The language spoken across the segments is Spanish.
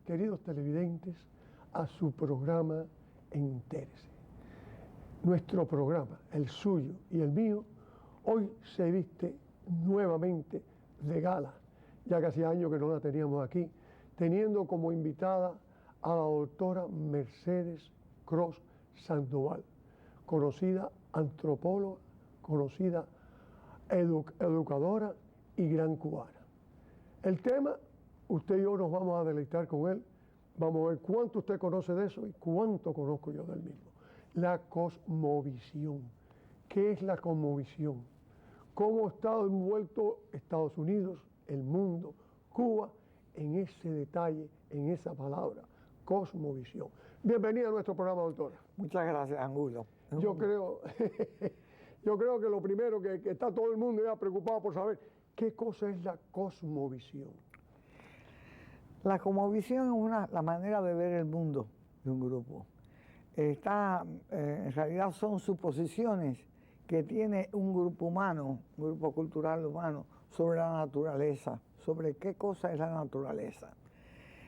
queridos televidentes, a su programa Entérese. Nuestro programa, el suyo y el mío, hoy se viste nuevamente de gala, ya que hacía años que no la teníamos aquí, teniendo como invitada a la doctora Mercedes Cross Sandoval, conocida antropóloga, conocida educadora y gran cubana. El tema, usted y yo nos vamos a deleitar con él, vamos a ver cuánto usted conoce de eso y cuánto conozco yo del mismo. La cosmovisión. ¿Qué es la cosmovisión? ¿Cómo ha estado envuelto Estados Unidos, el mundo, Cuba, en ese detalle, en esa palabra, cosmovisión? Bienvenida a nuestro programa, doctora. Muchas gracias, Angulo. Yo creo que lo primero que está todo el mundo ya preocupado por saber qué cosa es la cosmovisión. La cosmovisión es la manera de ver el mundo de un grupo. En realidad son suposiciones que tiene un grupo humano, un grupo cultural humano, sobre la naturaleza, sobre qué cosa es la naturaleza.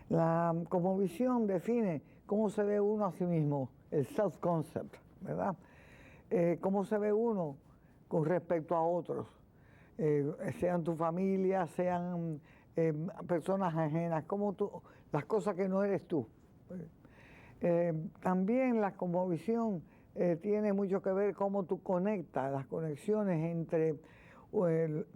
La cosmovisión define cómo se ve uno a sí mismo, el self-concept, ¿verdad? Cómo se ve uno con respecto a otros, sean tu familia, sean personas ajenas, las cosas que no eres tú. También la cosmovisión tiene mucho que ver cómo tú conectas, las conexiones entre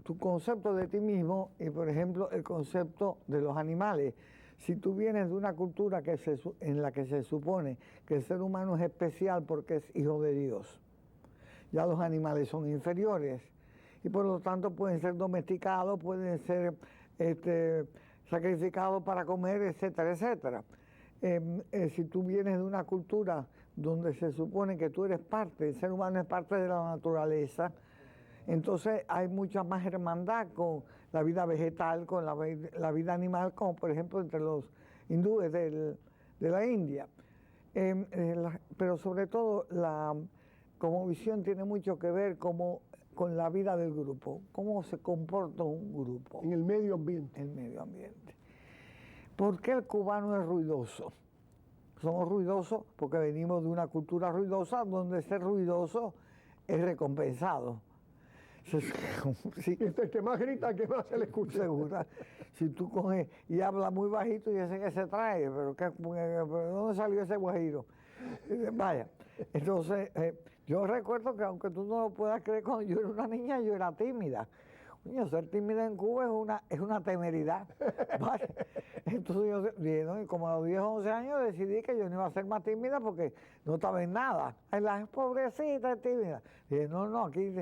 tu concepto de ti mismo y, por ejemplo, el concepto de los animales. Si tú vienes de una cultura en la que se supone que el ser humano es especial porque es hijo de Dios, ya los animales son inferiores y por lo tanto pueden ser domesticados, pueden ser sacrificados para comer, etcétera, etcétera. Si tú vienes de una cultura donde se supone que tú eres parte, el ser humano es parte de la naturaleza, entonces hay mucha más hermandad con la vida vegetal, con la vida animal, como por ejemplo entre los hindúes de la India. Pero sobre todo la cosmovisión tiene mucho que ver con la vida del grupo, cómo se comporta un grupo. En el medio ambiente. El medio ambiente. ¿Por qué el cubano es ruidoso? Somos ruidosos porque venimos de una cultura ruidosa donde ser ruidoso es recompensado. Sí. El que más grita, el que más se le escucha. Segura. Si tú coges y hablas muy bajito y ese que se trae, pero ¿dónde salió ese guajiro? Vaya, entonces yo recuerdo que aunque tú no lo puedas creer, cuando yo era una niña yo era tímida. Coño, ser tímida en Cuba es una temeridad. ¿Vale? Entonces yo dije, ¿no? Y como a los 10 o 11 años decidí que yo no iba a ser más tímida porque no estaba en nada. En la pobrecita es tímida. Dije, no, aquí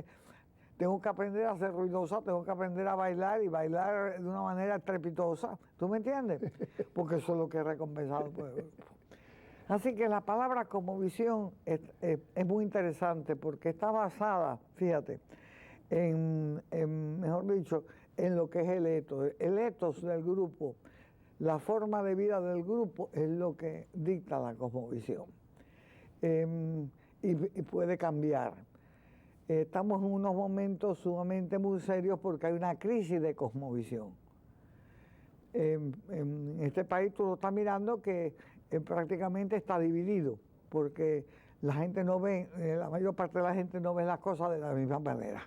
tengo que aprender a ser ruidosa, tengo que aprender a bailar y bailar de una manera estrepitosa. ¿Tú me entiendes? Porque eso es lo que he recompensado por el grupo. Así que la palabra cosmovisión es muy interesante porque está basada, fíjate, mejor dicho, en lo que es el ethos del grupo. La forma de vida del grupo es lo que dicta la cosmovisión. Y puede cambiar. Estamos en unos momentos sumamente muy serios porque hay una crisis de cosmovisión. En este país tú lo estás mirando que prácticamente está dividido porque la gente no ve, la mayor parte de la gente no ve las cosas de la misma manera.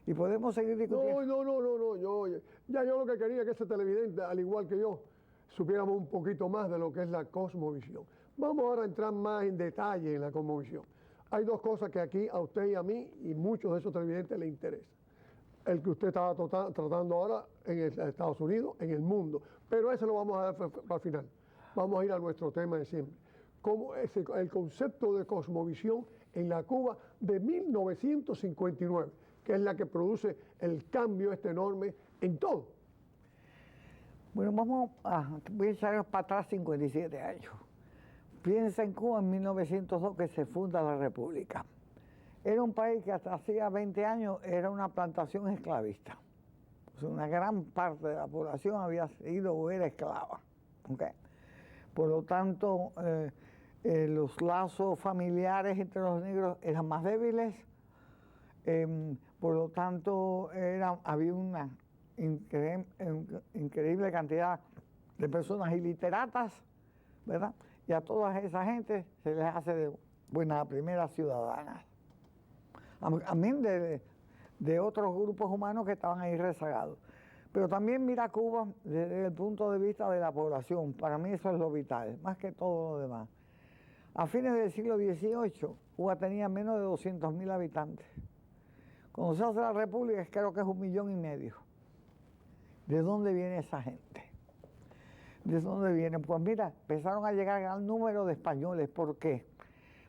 Y podemos seguir discutiendo. No, yo lo que quería es que ese televidente, al igual que yo, supiéramos un poquito más de lo que es la cosmovisión. Vamos ahora a entrar más en detalle en la cosmovisión. Hay dos cosas que aquí a usted y a mí y muchos de esos televidentes les interesan. El que usted estaba tratando ahora en Estados Unidos, en el mundo. Pero ese lo vamos a dar para el final. Vamos a ir a nuestro tema de siempre. Cómo es el concepto de cosmovisión en la Cuba de 1959, que es la que produce el cambio enorme en todo. Bueno, voy a echarnos para atrás 57 años. Piensa en Cuba en 1902 que se funda la República. Era un país que hasta hacía 20 años era una plantación esclavista. O sea, una gran parte de la población había sido o era esclava. ¿Okay? Por lo tanto, los lazos familiares entre los negros eran más débiles. Por lo tanto, había una increíble cantidad de personas iliteratas, ¿verdad? Y a todas esa gente se les hace de buenas primeras ciudadanas. Amén de otros grupos humanos que estaban ahí rezagados. Pero también mira Cuba desde el punto de vista de la población. Para mí eso es lo vital, más que todo lo demás. A fines del siglo XVIII, Cuba tenía menos de 200.000 habitantes. Cuando se hace la república, creo que es 1,5 millones. ¿De dónde viene esa gente? ¿De dónde viene? Pues mira, empezaron a llegar gran número de españoles. ¿Por qué?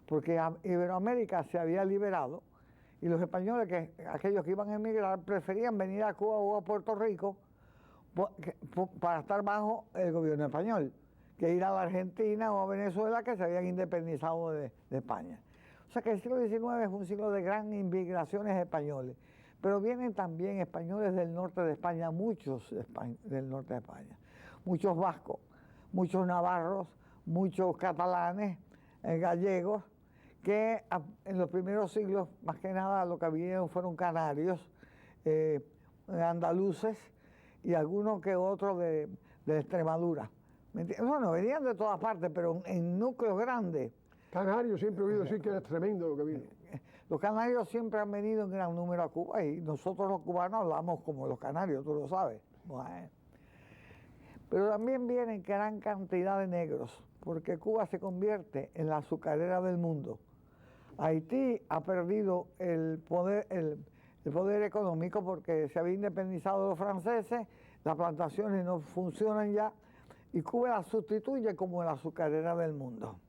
Porque Iberoamérica se había liberado y los españoles, aquellos que iban a emigrar, preferían venir a Cuba o a Puerto Rico para estar bajo el gobierno español, que ir a la Argentina o a Venezuela, que se habían independizado de España. O sea que el siglo XIX es un siglo de gran inmigraciones españoles, pero vienen también españoles del norte de España, muchos del norte de España, muchos vascos, muchos navarros, muchos catalanes, gallegos, que en los primeros siglos, más que nada, lo que vinieron fueron canarios, andaluces y algunos que otros de Extremadura. Bueno, venían de todas partes, pero en núcleos grandes. Canarios, siempre he oído decir que era tremendo lo que vino. Los canarios siempre han venido en gran número a Cuba y nosotros los cubanos hablamos como los canarios, tú lo sabes. Bueno. Pero también vienen gran cantidad de negros, porque Cuba se convierte en la azucarera del mundo. Haití ha perdido el poder económico porque se había independizado de los franceses, las plantaciones no funcionan ya y Cuba la sustituye como la azucarera del mundo.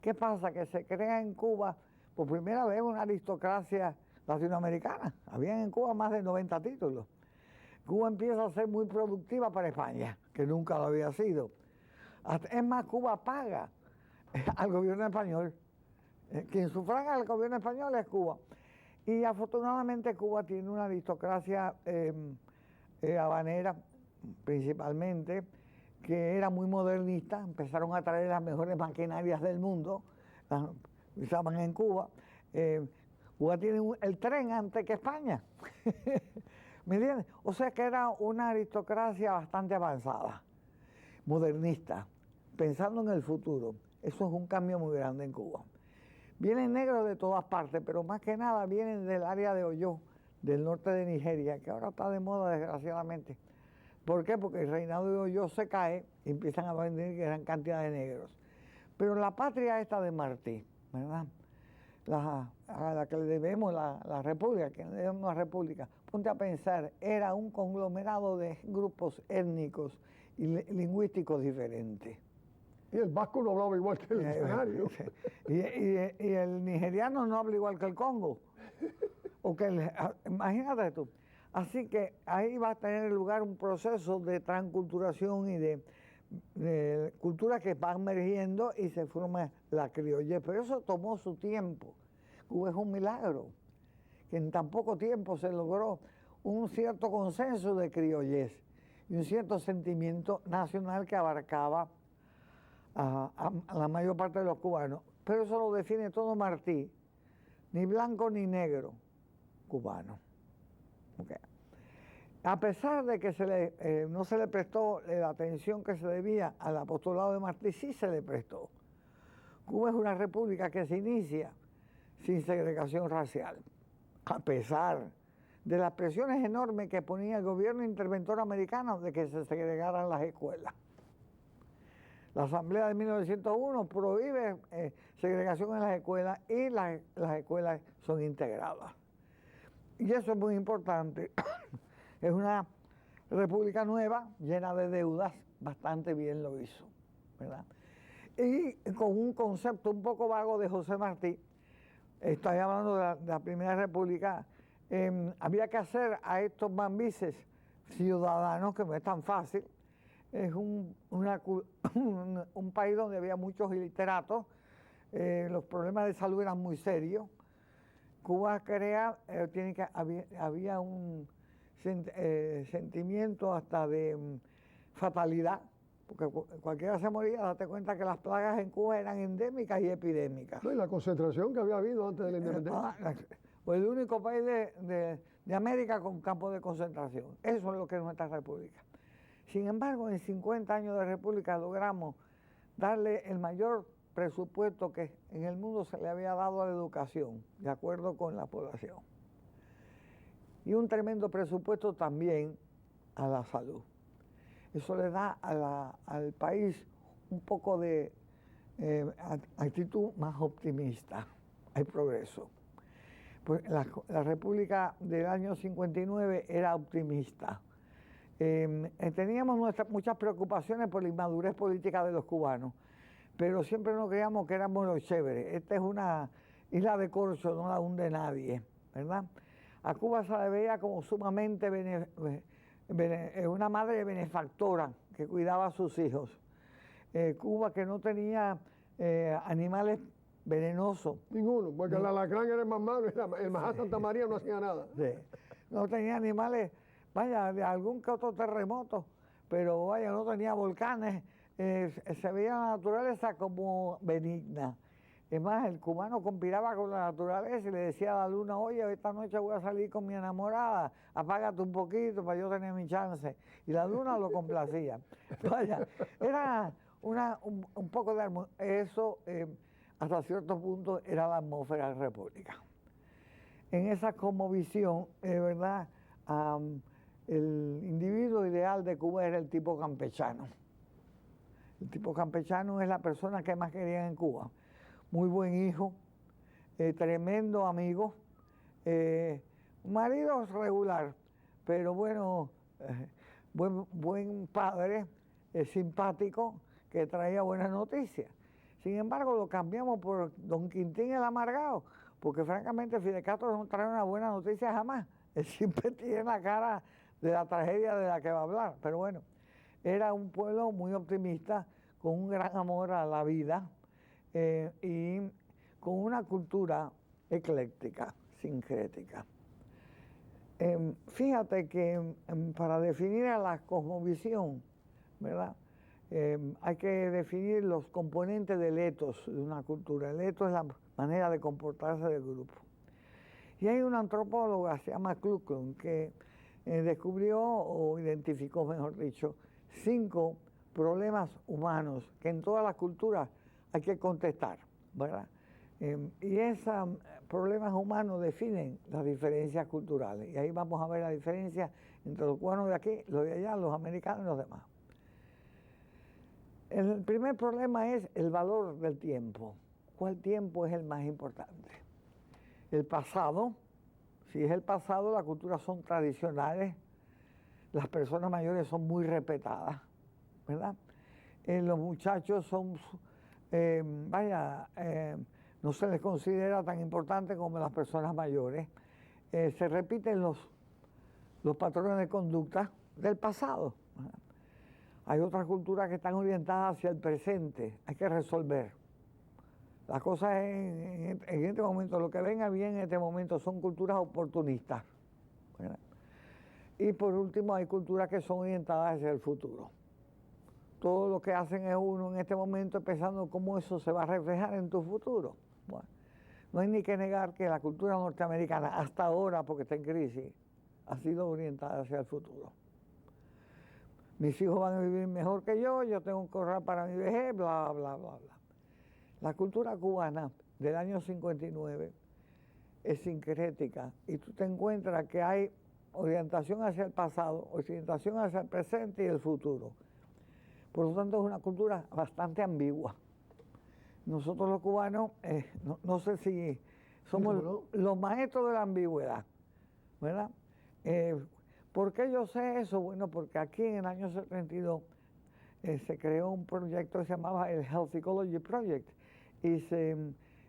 ¿Qué pasa? Que se crea en Cuba por primera vez una aristocracia latinoamericana. Habían en Cuba más de 90 títulos. Cuba empieza a ser muy productiva para España, que nunca lo había sido. Es más, Cuba paga al gobierno español. Quien sufraga al gobierno español es Cuba. Y afortunadamente Cuba tiene una aristocracia habanera, principalmente, que era muy modernista. Empezaron a traer las mejores maquinarias del mundo, las usaban en Cuba. Cuba tiene el tren antes que España. ¿Me entiendes? O sea que era una aristocracia bastante avanzada, modernista, pensando en el futuro. Eso es un cambio muy grande en Cuba. Vienen negros de todas partes, pero más que nada vienen del área de Oyo, del norte de Nigeria, que ahora está de moda desgraciadamente. ¿Por qué? Porque el reinado de Oyo se cae y empiezan a venir gran cantidad de negros. Pero la patria esta de Martí, ¿verdad? A la que le debemos la república, que le debemos la república, ponte a pensar, era un conglomerado de grupos étnicos y lingüísticos diferentes. Y el vasco no hablaba igual que el canario. Y el nigeriano no habla igual que el Congo. Imagínate tú. Así que ahí va a tener lugar un proceso de transculturación y de culturas que van emergiendo y se forma la criollez. Pero eso tomó su tiempo. Cuba es un milagro, que en tan poco tiempo se logró un cierto consenso de criollez y un cierto sentimiento nacional que abarcaba a la mayor parte de los cubanos. Pero eso lo define todo Martí, ni blanco ni negro, cubano. Okay. A pesar de que no se le prestó la atención que se debía al apostolado de Martí, sí se le prestó. Cuba es una república que se inicia sin segregación racial, a pesar de las presiones enormes que ponía el gobierno interventor americano de que se segregaran las escuelas. La Asamblea de 1901 prohíbe segregación en las escuelas y las escuelas son integradas. Y eso es muy importante. Es una república nueva, llena de deudas, bastante bien lo hizo, ¿verdad? Y con un concepto un poco vago de José Martí, estoy hablando de la Primera República, había que hacer a estos mambises ciudadanos, que no es tan fácil. Es un país donde había muchos iliteratos, los problemas de salud eran muy serios. Cuba había un sentimiento hasta de fatalidad, porque cualquiera se moría. Date cuenta que las plagas en Cuba eran endémicas y epidémicas. No, y la concentración que había habido antes de la independencia. Fue el único país de América con campos de concentración. Eso es lo que es nuestra república. Sin embargo, en 50 años de república logramos darle el mayor presupuesto que en el mundo se le había dado a la educación, de acuerdo con la población. Y un tremendo presupuesto también a la salud. Eso le da al país un poco de actitud más optimista. Hay progreso. Pues la República del año 59 era optimista. Teníamos muchas preocupaciones por la inmadurez política de los cubanos, pero siempre nos creíamos que éramos los chéveres. Esta es una isla de corcho, no la hunde nadie, ¿verdad? A Cuba se le veía como sumamente una madre benefactora que cuidaba a sus hijos. Cuba que no tenía animales venenosos. Ninguno, porque el alacrán era el más malo, el Majá Santa María no hacía nada. Sí. No tenía animales, vaya, de algún que otro terremoto, pero vaya, no tenía volcanes. Se veía la naturaleza como benigna. Es más, el cubano conspiraba con la naturaleza y le decía a la luna, oye, esta noche voy a salir con mi enamorada, apágate un poquito para yo tener mi chance. Y la luna lo complacía. Vaya, era un poco de armonía. Eso, hasta cierto punto, era la atmósfera de la República. En esa cosmovisión, ¿verdad? El individuo ideal de Cuba era el tipo campechano. El tipo campechano es la persona que más querían en Cuba. Muy buen hijo, tremendo amigo, marido regular, pero bueno, buen padre, simpático, que traía buenas noticias. Sin embargo, lo cambiamos por Don Quintín el Amargado, porque francamente Fidel Castro no trae una buena noticia jamás. Él siempre tiene la cara de la tragedia de la que va a hablar. Pero bueno, era un pueblo muy optimista, con un gran amor a la vida, y con una cultura ecléctica, sincrética. Fíjate que para definir a la cosmovisión, ¿verdad? Hay que definir los componentes del ethos de una cultura. El ethos es la manera de comportarse del grupo. Y hay una antropóloga, se llama Kluckhohn, que descubrió o identificó, mejor dicho, 5 problemas humanos que en todas las culturas hay que contestar, ¿verdad? Y esos problemas humanos definen las diferencias culturales. Y ahí vamos a ver la diferencia entre los cubanos de aquí, los de allá, los americanos y los demás. El primer problema es el valor del tiempo. ¿Cuál tiempo es el más importante? El pasado. Si es el pasado, las culturas son tradicionales, las personas mayores son muy respetadas, ¿verdad? Los muchachos son, no se les considera tan importante como las personas mayores. Se repiten los patrones de conducta del pasado. Hay otras culturas que están orientadas hacia el presente, hay que resolver. La cosa es, en este momento, lo que venga bien en este momento son culturas oportunistas, ¿verdad? Y por último, hay culturas que son orientadas hacia el futuro. Todo lo que hacen es uno en este momento pensando cómo eso se va a reflejar en tu futuro. Bueno, no hay ni que negar que la cultura norteamericana, hasta ahora, porque está en crisis, ha sido orientada hacia el futuro. Mis hijos van a vivir mejor que yo tengo que ahorrar para mi vejez, bla, bla, bla, bla. La cultura cubana del año 59 es sincrética y tú te encuentras que hay orientación hacia el pasado, orientación hacia el presente y el futuro. Por lo tanto, es una cultura bastante ambigua. Nosotros los cubanos, no sé si somos los maestros de la ambigüedad, ¿verdad? ¿Por qué yo sé eso? Bueno, porque aquí en el año 72 se creó un proyecto que se llamaba el Health Ecology Project y se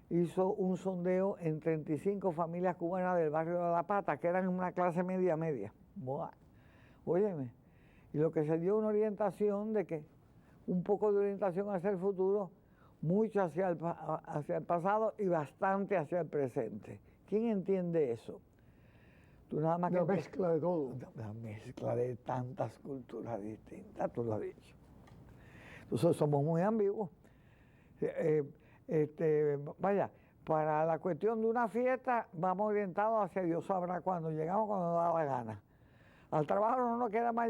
hizo un sondeo en 35 familias cubanas del barrio de La Pata, que eran una clase media. Buah. Óyeme, y lo que se dio una orientación de que un poco de orientación hacia el futuro, mucho hacia el pasado y bastante hacia el presente. ¿Quién entiende eso? Tú nada más una mezcla de todo. Una mezcla de tantas culturas distintas, tú lo has dicho. Entonces somos muy ambiguos. Vaya, para la cuestión de una fiesta vamos orientados hacia Dios sabrá cuándo, llegamos cuando nos da la gana. Al trabajo no nos queda más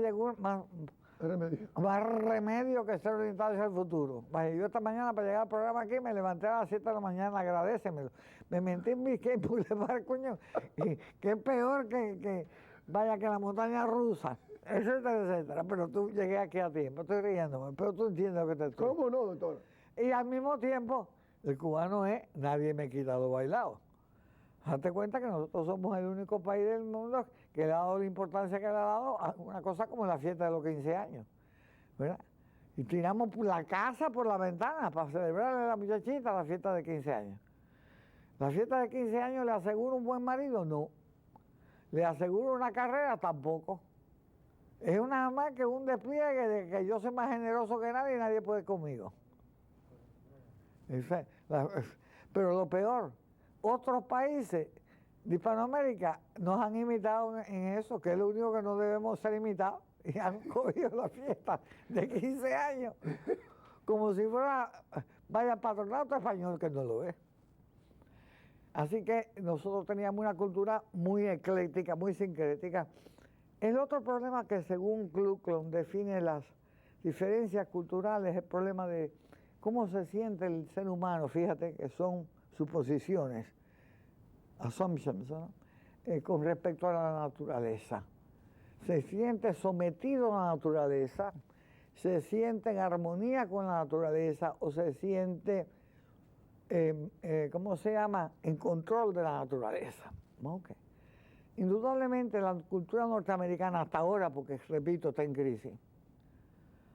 Más remedio que ser orientado hacia el futuro. Vaya, yo esta mañana para llegar al programa aquí me levanté a las 7 de la mañana, agradécemelo. Me metí en mi skateboard de mar, coño, y que es peor que la montaña rusa, etcétera, etcétera. Pero tú llegué aquí a tiempo, estoy riéndome, pero tú entiendes lo que te estoy. ¿Cómo no, doctor? Y al mismo tiempo, el cubano es, nadie me quita lo bailado. Date cuenta que nosotros somos el único país del mundo que le ha dado la importancia que le ha dado a una cosa como la fiesta de los 15 años, ¿verdad? Y tiramos la casa por la ventana para celebrarle a la muchachita la fiesta de 15 años. ¿La fiesta de 15 años le asegura un buen marido? No. ¿Le asegura una carrera? Tampoco. Es nada más que un despliegue de que yo soy más generoso que nadie y nadie puede conmigo. Pero lo peor, otros países de Hispanoamérica nos han imitado en eso, que es lo único que no debemos ser imitados, y han cogido la fiesta de 15 años como si fuera, vaya, patronato español, que no lo es. Así que nosotros teníamos una cultura muy ecléctica, muy sincrética. El otro problema que según Kluklon define las diferencias culturales es el problema de cómo se siente el ser humano. Fíjate que son suposiciones, assumptions, ¿no? Con respecto a la naturaleza. Se siente sometido a la naturaleza, se siente en armonía con la naturaleza o se siente, ¿cómo se llama?, en control de la naturaleza. Okay. Indudablemente la cultura norteamericana hasta ahora, porque repito, está en crisis,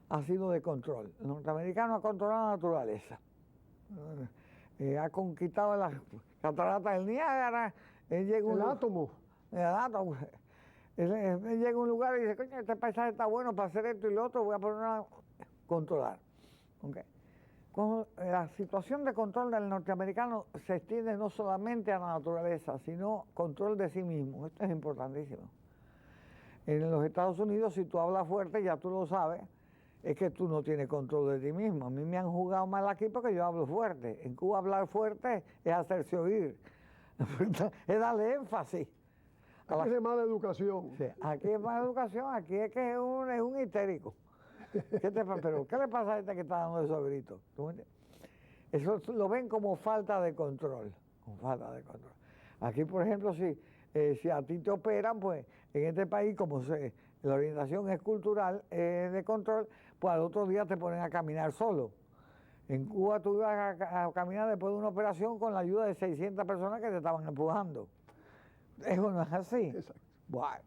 ha sido de control. El norteamericano ha controlado la naturaleza. Ha conquistado las cataratas del Niágara. El átomo. El átomo. Él llega a un lugar y dice, coño, este paisaje está bueno para hacer esto y lo otro, voy a poner a controlar. Okay. Cuando la situación de control del norteamericano se extiende no solamente a la naturaleza, sino control de sí mismo. Esto es importantísimo. En los Estados Unidos, si tú hablas fuerte, ya tú lo sabes, es que tú no tienes control de ti mismo. A mí me han jugado mal aquí porque yo hablo fuerte. En Cuba hablar fuerte es hacerse oír, es darle énfasis. Aquí es mala educación. Sí, aquí es mala educación, aquí es que es un histérico. Pero ¿qué le pasa a este que está dando esos gritos? Eso lo ven como falta de control. Aquí, por ejemplo, si a ti te operan, pues en este país, como la orientación es cultural, de control, pues al otro día te ponen a caminar solo. En Cuba tú ibas a caminar después de una operación con la ayuda de 600 personas que te estaban empujando. Eso no es así. Exacto. Bueno,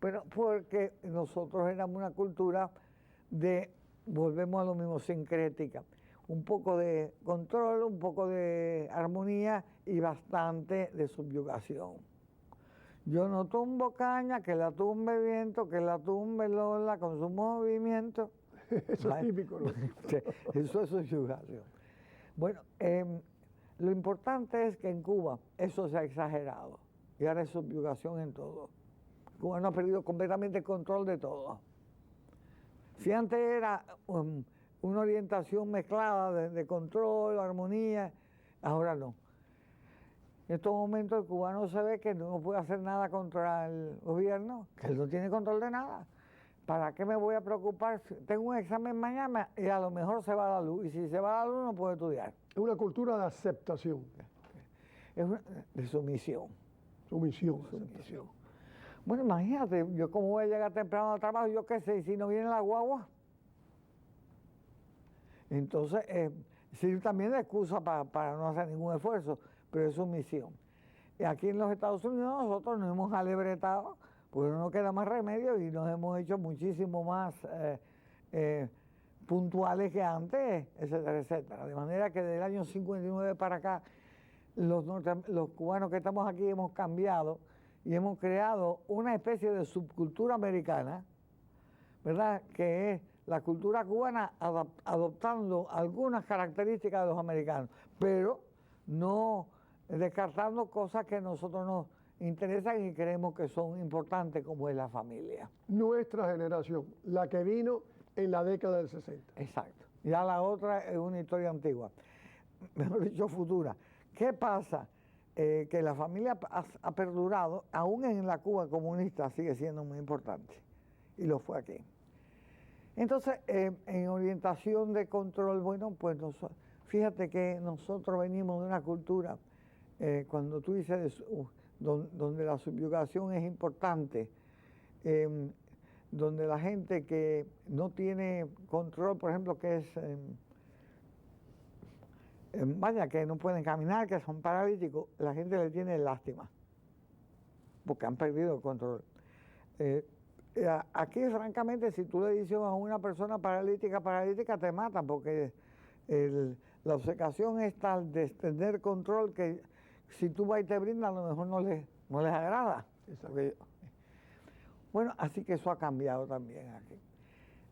pero porque nosotros éramos una cultura volvemos a lo mismo, sincrética. Un poco de control, un poco de armonía y bastante de subyugación. Yo no tumbo caña, que la tumbe viento, que la tumbe Lola con su movimiento. Eso es típico, ¿no? Eso es subyugación. Bueno, lo importante es que en Cuba eso se ha exagerado y ahora es subyugación en todo. Cuba no ha perdido completamente el control de todo. Si antes era una orientación mezclada de control, armonía, ahora no. En estos momentos el cubano se ve que no puede hacer nada contra el gobierno, que él no tiene control de nada. ¿Para qué me voy a preocupar? Tengo un examen mañana y a lo mejor se va la luz. Y si se va la luz no puedo estudiar. Es una cultura de aceptación. Es de sumisión. Sumisión. Bueno, imagínate, yo cómo voy a llegar temprano al trabajo, yo qué sé, si no viene la guagua. Entonces, sirve también de excusa para no hacer ningún esfuerzo, pero es sumisión. Y aquí en los Estados Unidos nosotros nos hemos alebretado, porque no nos queda más remedio y nos hemos hecho muchísimo más puntuales que antes, etcétera, etcétera. De manera que del año 59 para acá, los cubanos que estamos aquí hemos cambiado y hemos creado una especie de subcultura americana, ¿verdad?, que es la cultura cubana adoptando algunas características de los americanos, pero no descartando cosas que a nosotros nos interesan y creemos que son importantes, como es la familia. Nuestra generación, la que vino en la década del 60. Exacto. Ya la otra es una historia antigua, mejor dicho, futura. ¿Qué pasa? Que la familia ha perdurado, aún en la Cuba comunista sigue siendo muy importante, y lo fue aquí. Entonces, en orientación de control, bueno, pues fíjate que nosotros venimos de una cultura, cuando tú dices donde la subyugación es importante, donde la gente que no tiene control, por ejemplo, que es, vaya, que no pueden caminar, que son paralíticos, la gente le tiene lástima, porque han perdido el control. Aquí, francamente, si tú le dices a una persona paralítica, te matan, porque la obcecación es tal de tener control que si tú vas y te brindas, a lo mejor no les agrada. Porque, bueno, así que eso ha cambiado también aquí.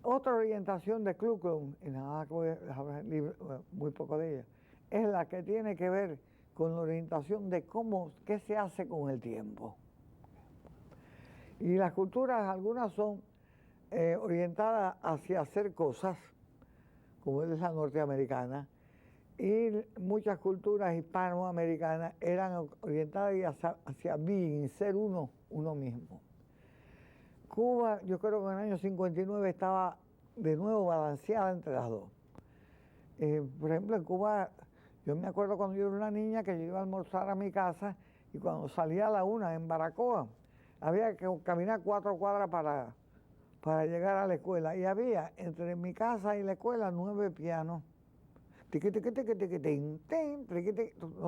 Otra orientación de Ku Klux, y nada que voy a hablar muy poco de ella, es la que tiene que ver con la orientación de qué se hace con el tiempo. Y las culturas, algunas son orientadas hacia hacer cosas, como es la norteamericana, y muchas culturas hispanoamericanas eran orientadas hacia being, ser uno mismo. Cuba, yo creo que en el año 59 estaba de nuevo balanceada entre las dos. Por ejemplo, en Cuba, yo me acuerdo cuando yo era una niña que yo iba a almorzar a mi casa y cuando salía a la una en Baracoa, había que caminar 4 cuadras para llegar a la escuela. Y había entre mi casa y la escuela 9 pianos. No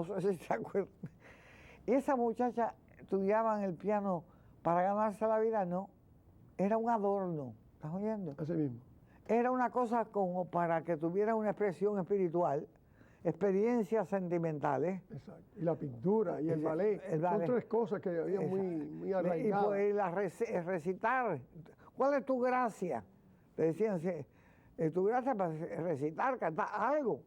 sé si se acuerdan. Y esa muchacha estudiaba el piano para ganarse la vida, no. Era un adorno, ¿estás oyendo? Así mismo. Era una cosa como para que tuviera una expresión espiritual, experiencias sentimentales. Exacto. Y la pintura y el ballet. Son 3 cosas que había muy arraigadas. Y pues recitar. ¿Cuál es tu gracia? Te decían, tu gracia para recitar, cantar algo.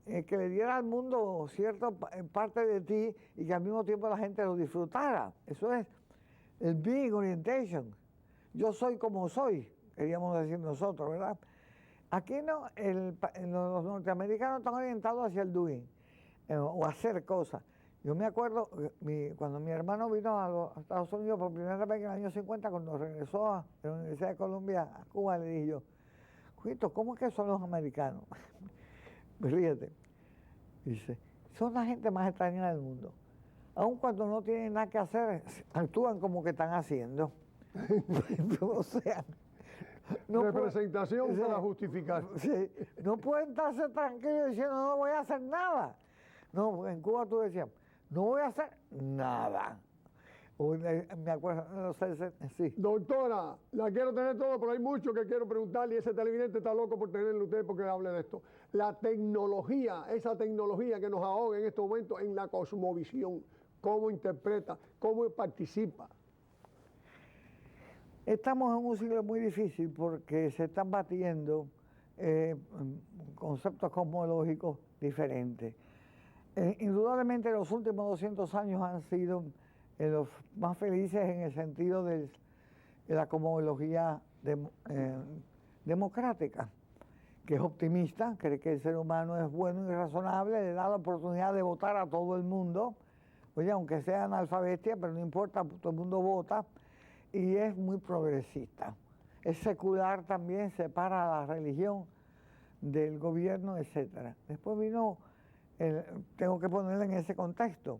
Que le diera al mundo cierta parte de ti y que al mismo tiempo la gente lo disfrutara. Eso es el being orientation. Yo soy como soy, queríamos decir nosotros, ¿verdad? Aquí no, los norteamericanos están orientados hacia el doing, o hacer cosas. Yo me acuerdo, cuando mi hermano vino a Estados Unidos por primera vez en el año 50, cuando regresó a la Universidad de Columbia, a Cuba, le dije yo, Juito, ¿cómo es que son los americanos? Ríete. Dice, son la gente más extraña del mundo. Aun cuando no tienen nada que hacer, actúan como que están haciendo. O sea, representación para justificar. Sí, no pueden estarse tranquilos diciendo no voy a hacer nada. No, en Cuba tú decías, no voy a hacer nada. Me acuerdo, no sé, sí. Doctora, la quiero tener todo, pero hay mucho que quiero preguntarle y ese televidente está loco por tenerle usted porque hable de esto. La tecnología, esa tecnología que nos ahoga en estos momentos en la cosmovisión, ¿cómo interpreta, cómo participa? Estamos en un siglo muy difícil porque se están batiendo conceptos cosmológicos diferentes. Indudablemente los últimos 200 años han sido los más felices en el sentido de la cosmología democrática, que es optimista, cree que el ser humano es bueno y razonable, le da la oportunidad de votar a todo el mundo, oye, aunque sea analfabestia, pero no importa, todo el mundo vota, y es muy progresista. Es secular también, separa la religión del gobierno, etc. Después vino, tengo que ponerle en ese contexto,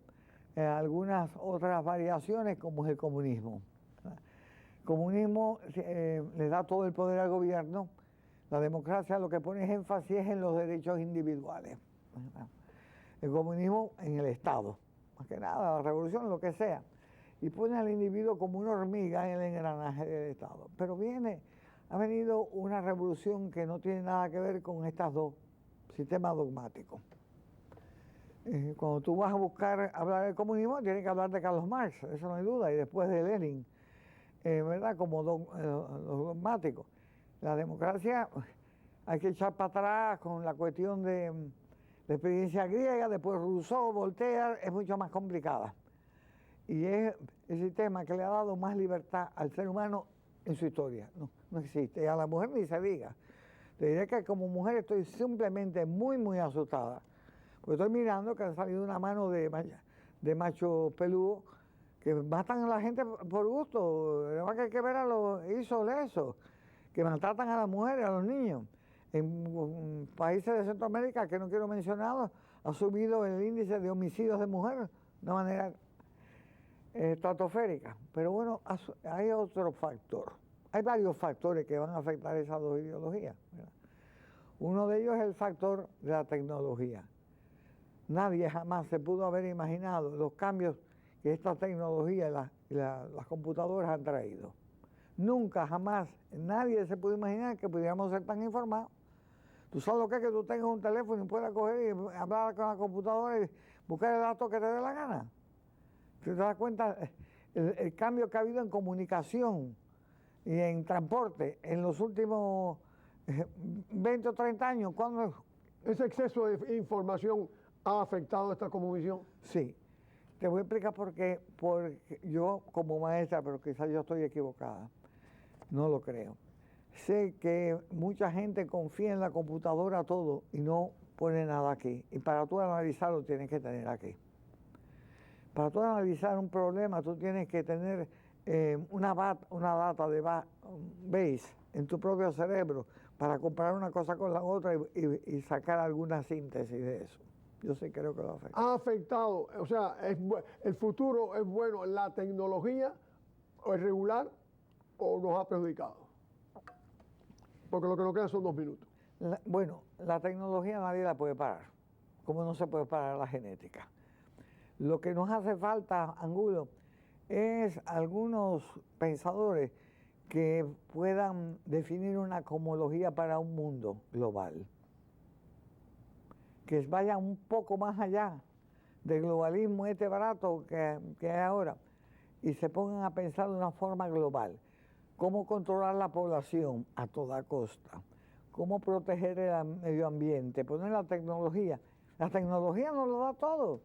algunas otras variaciones como es el comunismo. El comunismo le da todo el poder al gobierno, la democracia lo que pone énfasis es en los derechos individuales. El comunismo en el Estado, más que nada, la revolución, lo que sea. Y pone al individuo como una hormiga en el engranaje del Estado. Pero ha venido una revolución que no tiene nada que ver con estos dos sistemas dogmáticos. Cuando tú vas a buscar hablar del comunismo, tienes que hablar de Carlos Marx, eso no hay duda, y después de Lenin, ¿verdad? Como dogmático. La democracia hay que echar para atrás con la cuestión de la experiencia griega, después Rousseau, Voltaire, es mucho más complicada. Y es el sistema que le ha dado más libertad al ser humano en su historia. No existe. Y a la mujer ni se diga. Te diré que como mujer estoy simplemente muy asustada. Porque estoy mirando que ha salido una mano de macho peludo que matan a la gente por gusto. Además que hay que ver a los isolesos, que maltratan a las mujeres, a los niños. En países de Centroamérica, que no quiero mencionarlos, ha subido el índice de homicidios de mujeres de una manera estratosférica. Pero bueno, hay otro factor. Hay varios factores que van a afectar esas dos ideologías, ¿verdad? Uno de ellos es el factor de la tecnología. Nadie jamás se pudo haber imaginado los cambios que esta tecnología y las computadoras han traído. Nunca, jamás, nadie se pudo imaginar que pudiéramos ser tan informados. Tú sabes lo que es que tú tengas un teléfono y puedas coger y hablar con la computadora y buscar el dato que te dé la gana. ¿Te das cuenta el cambio que ha habido en comunicación y en transporte en los últimos 20 o 30 años? ¿Cuándo? ¿Ese exceso de información ha afectado esta cosmovisión? Sí. Te voy a explicar por qué. Porque yo, como maestra, pero quizás yo estoy equivocada, no lo creo. Sé que mucha gente confía en la computadora todo y no pone nada aquí. Y para tú analizarlo tienes que tener aquí. Para tú analizar un problema tú tienes que tener una data de base en tu propio cerebro para comparar una cosa con la otra y sacar alguna síntesis de eso. Yo sí creo que lo afecta. Ha afectado, o sea, el futuro es bueno, la tecnología o es regular o nos ha perjudicado. Porque lo que nos queda son 2 minutos. Bueno, la tecnología nadie la puede parar, como no se puede parar la genética. Lo que nos hace falta, Angulo, es algunos pensadores que puedan definir una cosmología para un mundo global, que vaya un poco más allá del globalismo este barato que hay ahora y se pongan a pensar de una forma global. Cómo controlar la población a toda costa, cómo proteger el medio ambiente, poner la tecnología. La tecnología nos lo da todo.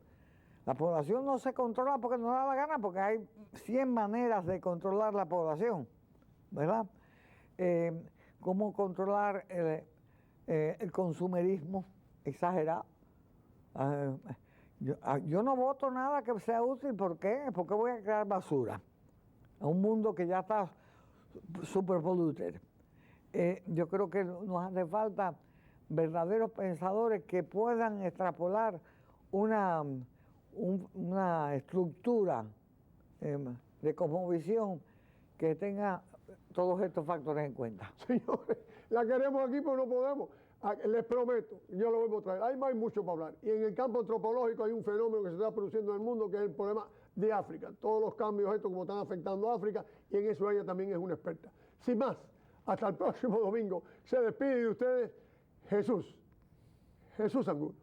La población no se controla porque no da la gana, porque hay 100 maneras de controlar la población, ¿verdad? Cómo controlar el consumerismo exagerado. Yo no voto nada que sea útil. ¿Por qué? Porque voy a crear basura a un mundo que ya está super polluted. Yo creo que nos hace falta verdaderos pensadores que puedan extrapolar una estructura de cosmovisión que tenga todos estos factores en cuenta. Señores, la queremos aquí, pero no podemos. Les prometo, yo lo voy a traer. Hay mucho para hablar. Y en el campo antropológico hay un fenómeno que se está produciendo en el mundo, que es el problema de África. Todos los cambios estos como están afectando a África, y en eso ella también es una experta. Sin más, hasta el próximo domingo. Se despide de ustedes Jesús Angulo.